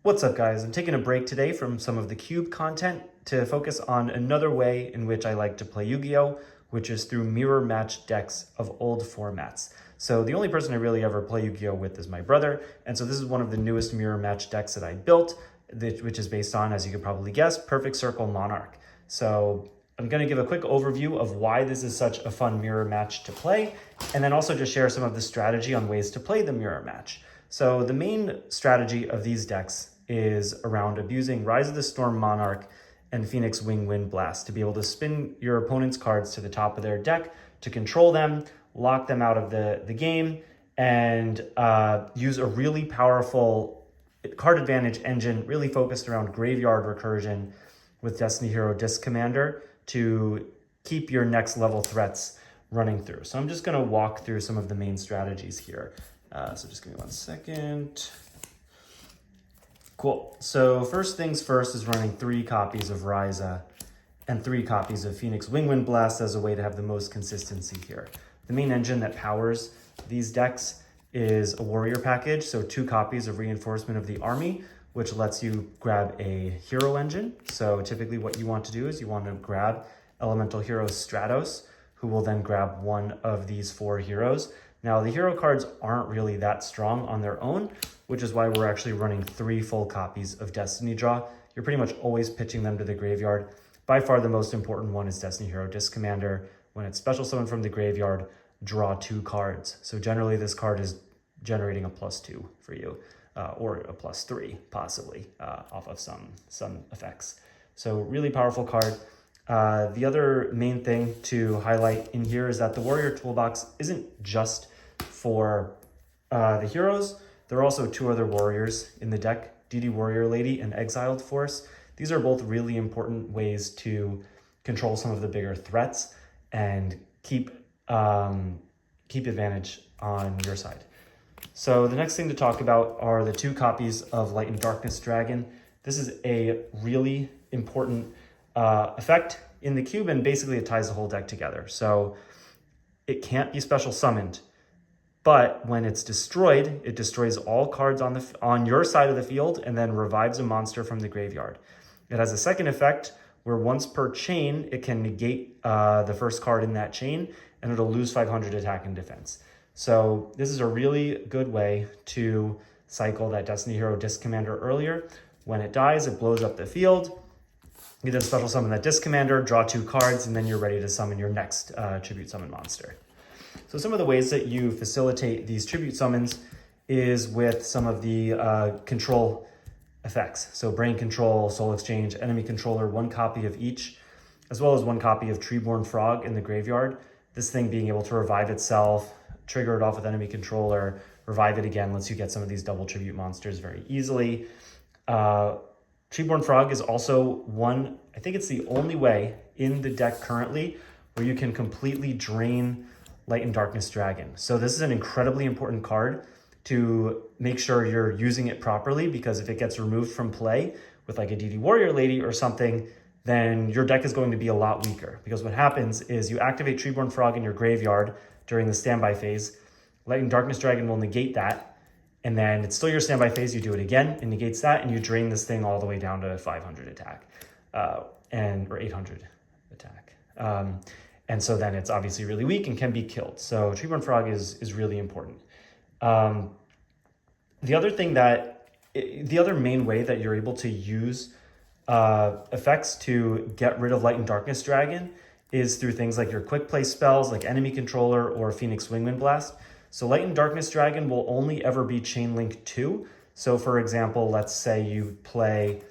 What's up, guys? I'm taking a break today from some of the Cube content to focus on another way in which I like to play Yu-Gi-Oh!, which is through mirror match decks of old formats. So the only person I really ever play Yu-Gi-Oh! With is my brother, and so this is one of the newest mirror match decks that I built, which is based on, as you could probably guess, Perfect Circle Monarch. So I'm going to give a quick overview of why this is such a fun mirror match to play, and then also just share some of the strategy on ways to play the mirror match. So the main strategy of these decks is around abusing Rise of the Storm Monarch and Phoenix Wing Wind Blast to be able to spin your opponent's cards to the top of their deck to control them, lock them out of the game, and use a really powerful card advantage engine really focused around graveyard recursion with Destiny Hero Disc Commander to keep your next level threats running through. So I'm just going to walk through some of the main strategies here. So just give me 1 second. Cool. So first things first is running 3 copies of Ryza and 3 copies of Phoenix Wing Wind Blast as a way to have the most consistency here. The main engine that powers these decks is a warrior package, so 2 copies of Reinforcement of the Army, which lets you grab a hero engine. So typically what you want to do is you want to grab Elemental Hero Stratos, who will then grab one of these 4 heroes. Now, the hero cards aren't really that strong on their own, which is why we're actually running 3 full copies of Destiny Draw. You're pretty much always pitching them to the graveyard. By far, the most important one is Destiny Hero Disc Commander. When it's special summoned from the graveyard, draw 2 cards. So generally, this card is generating a +2 for you, or a +3, possibly, off of some effects. So really powerful card. The other main thing to highlight in here is that the Warrior Toolbox isn't just for the heroes. There are also 2 other warriors in the deck, DD Warrior Lady and Exiled Force. These are both really important ways to control some of the bigger threats and keep advantage on your side. So the next thing to talk about are the 2 copies of Light and Darkness Dragon. This is a really important effect in the cube, and basically it ties the whole deck together. So it can't be special summoned, but when it's destroyed, it destroys all cards on your side of the field and then revives a monster from the graveyard. It has a second effect where once per chain, it can negate the first card in that chain, and it'll lose 500 attack and defense. So this is a really good way to cycle that Destiny Hero Disc Commander earlier. When it dies, it blows up the field. You then special summon that Disc Commander, draw 2 cards, and then you're ready to summon your next tribute summon monster. So some of the ways that you facilitate these tribute summons is with some of the control effects. So Brain Control, Soul Exchange, Enemy Controller, 1 copy of each, as well as 1 copy of Treeborn Frog in the graveyard. This thing being able to revive itself, trigger it off with Enemy Controller, revive it again, lets you get some of these double tribute monsters very easily. Treeborn Frog is also one, I think it's the only way in the deck currently where you can completely drain Light and Darkness Dragon. So this is an incredibly important card to make sure you're using it properly, because if it gets removed from play with like a DD Warrior Lady or something, then your deck is going to be a lot weaker. Because what happens is you activate Treeborn Frog in your graveyard during the standby phase, Light and Darkness Dragon will negate that, and then it's still your standby phase, you do it again, it negates that, and you drain this thing all the way down to 500 attack, or 800 attack. And so then it's obviously really weak and can be killed. So Treeborn Frog is really important. The other main way that you're able to use effects to get rid of Light and Darkness Dragon is through things like your quick play spells like Enemy Controller or Phoenix Wing Wind Blast. So Light and Darkness Dragon will only ever be Chain Link 2. So for example, let's say you play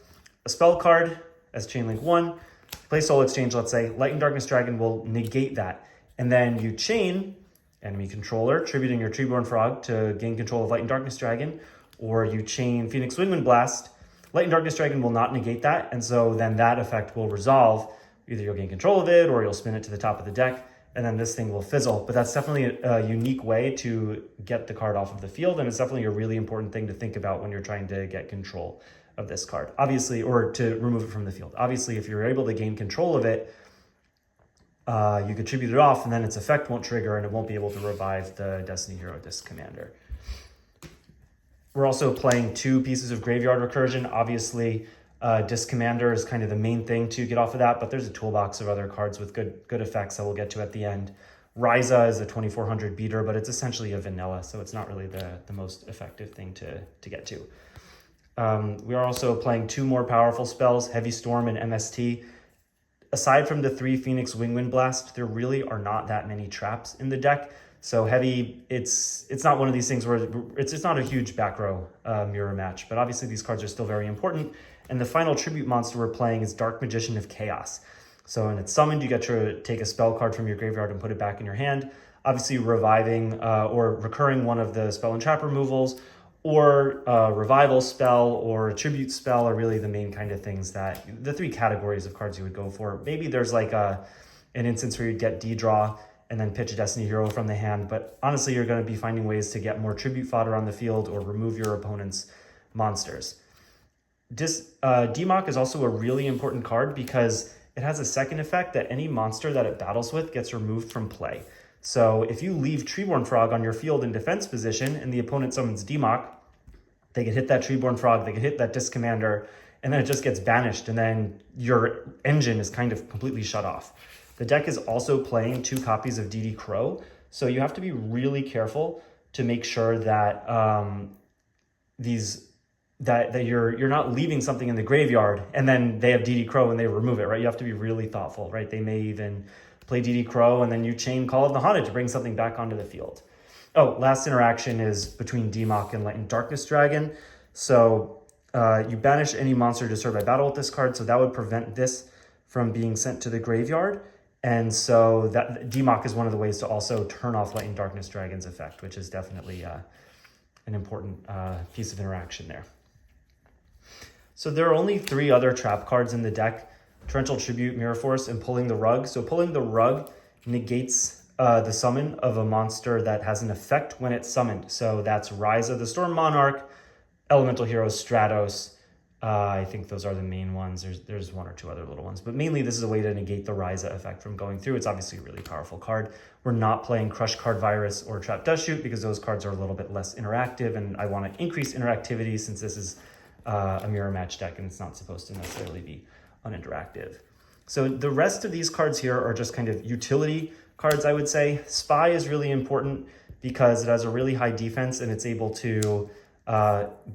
a spell card as Chain Link 1, play Soul Exchange, let's say, Light and Darkness Dragon will negate that. And then you chain Enemy Controller, tributing your Treeborn Frog to gain control of Light and Darkness Dragon, or you chain Phoenix Wing Wind Blast, Light and Darkness Dragon will not negate that, and so then that effect will resolve. Either you'll gain control of it, or you'll spin it to the top of the deck, and then this thing will fizzle. But that's definitely a unique way to get the card off of the field, and it's definitely a really important thing to think about when you're trying to get control of this card. Obviously, or to remove it from the field. Obviously, if you're able to gain control of it, you could tribute it off, and then its effect won't trigger, and it won't be able to revive the Destiny Hero Disc Commander. We're also playing 2 pieces of graveyard recursion. Obviously, Disc Commander is kind of the main thing to get off of that, but there's a toolbox of other cards with good effects that we'll get to at the end. Ryza is a 2400 beater, but it's essentially a vanilla, so it's not really the most effective thing to get to. We are also playing 2 more powerful spells, Heavy Storm and MST. Aside from the 3 Phoenix Wingwind Blast, there really are not that many traps in the deck. So heavy, it's not one of these things where it's not a huge back row mirror match, but obviously these cards are still very important. And the final tribute monster we're playing is Dark Magician of Chaos. So when it's summoned, you get to take a spell card from your graveyard and put it back in your hand. Obviously reviving or recurring one of the spell and trap removals, or a revival spell or a tribute spell are really the main kind of things that the 3 categories of cards you would go for. Maybe there's like an instance where you'd get D-Draw and then pitch a Destiny Hero from the hand, but honestly, you're going to be finding ways to get more tribute fodder on the field or remove your opponent's monsters. DMOC is also a really important card because it has a second effect that any monster that it battles with gets removed from play. So if you leave Treeborn Frog on your field in defense position and the opponent summons DMOC, they could hit that Treeborn Frog, they could hit that Disc Commander, and then it just gets banished, and then your engine is kind of completely shut off. The deck is also playing 2 copies of DD Crow, so you have to be really careful to make sure that that you're not leaving something in the graveyard and then they have DD Crow and they remove it, right? You have to be really thoughtful, right? They may even play DD Crow and then you chain Call of the Haunted to bring something back onto the field. Oh, last interaction is between DMOC and Light and Darkness Dragon. So you banish any monster disturbed by battle with this card, so that would prevent this from being sent to the graveyard. And so that DMOC is one of the ways to also turn off Light and Darkness Dragon's effect, which is definitely an important piece of interaction there. So there are only 3 other trap cards in the deck: Torrential Tribute, Mirror Force, and Pulling the Rug. So Pulling the Rug negates the summon of a monster that has an effect when it's summoned. So that's Ryza the Storm Monarch, Elemental Hero Stratos. I think those are the main ones. There's 1 or 2 other little ones, but mainly this is a way to negate the Ryza effect from going through. It's obviously a really powerful card. We're not playing Crush Card Virus or Trap Dust Shoot because those cards are a little bit less interactive, and I want to increase interactivity since this is a mirror match deck and it's not supposed to necessarily be uninteractive. So the rest of these cards here are just kind of utility cards, I would say. Spy is really important because it has a really high defense and it's able to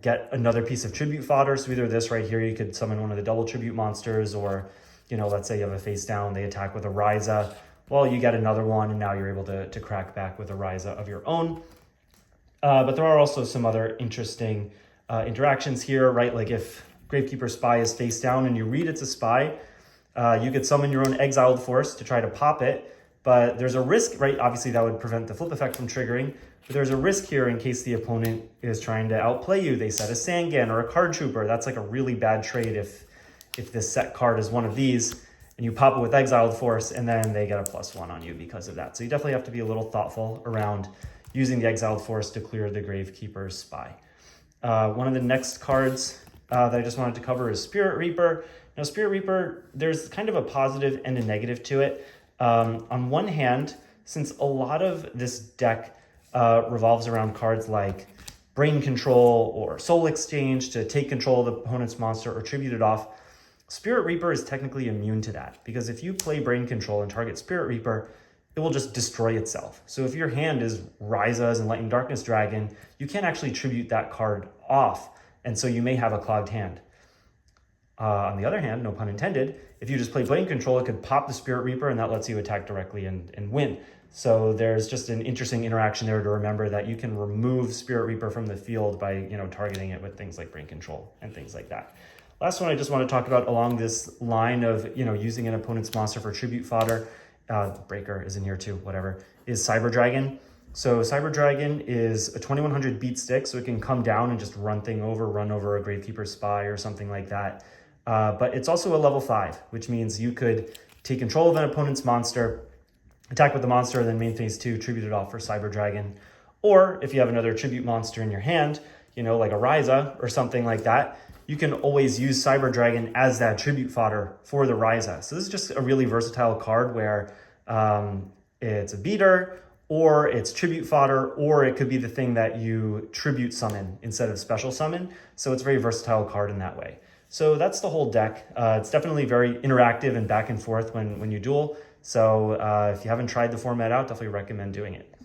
get another piece of tribute fodder. So either this right here, you could summon one of the double tribute monsters, or, you know, let's say you have a face down, they attack with a Ryza. Well, you get another one and now you're able to crack back with a Ryza of your own. But there are also some other interesting interactions here, right? Like if Gravekeeper Spy is face down and you read it's a spy, you could summon your own Exiled Force to try to pop it, but there's a risk, right? Obviously that would prevent the flip effect from triggering, but there's a risk here in case the opponent is trying to outplay you. They set a Sangan or a Card Trooper. That's like a really bad trade if this set card is one of these and you pop it with Exiled Force and then they get a +1 on you because of that. So you definitely have to be a little thoughtful around using the Exiled Force to clear the Gravekeeper Spy. One of the next cards that I just wanted to cover is Spirit Reaper. Now, Spirit Reaper, there's kind of a positive and a negative to it. On one hand, since a lot of this deck revolves around cards like Brain Control or Soul Exchange to take control of the opponent's monster or tribute it off, Spirit Reaper is technically immune to that, because if you play Brain Control and target Spirit Reaper, it will just destroy itself. So if your hand is Ryza's and Light and Darkness Dragon, you can't actually tribute that card off, and so you may have a clogged hand. On the other hand, no pun intended, if you just play Brain Control, it could pop the Spirit Reaper and that lets you attack directly and win. So there's just an interesting interaction there to remember, that you can remove Spirit Reaper from the field by, you know, targeting it with things like Brain Control and things like that. Last one I just want to talk about along this line of, you know, using an opponent's monster for tribute fodder, Breaker is in here too, whatever, is Cyber Dragon. So Cyber Dragon is a 2100 beat stick, so it can come down and just run over a Gravekeeper Spy or something like that. But it's also a level 5, which means you could take control of an opponent's monster, attack with the monster, and then main phase 2, tribute it off for Cyber Dragon. Or if you have another tribute monster in your hand, you know, like a Ryza or something like that, you can always use Cyber Dragon as that tribute fodder for the Ryza. So this is just a really versatile card where it's a beater, or it's tribute fodder, or it could be the thing that you tribute summon instead of special summon. So it's a very versatile card in that way. So that's the whole deck. It's definitely very interactive and back and forth when you duel. So if you haven't tried the format out, definitely recommend doing it.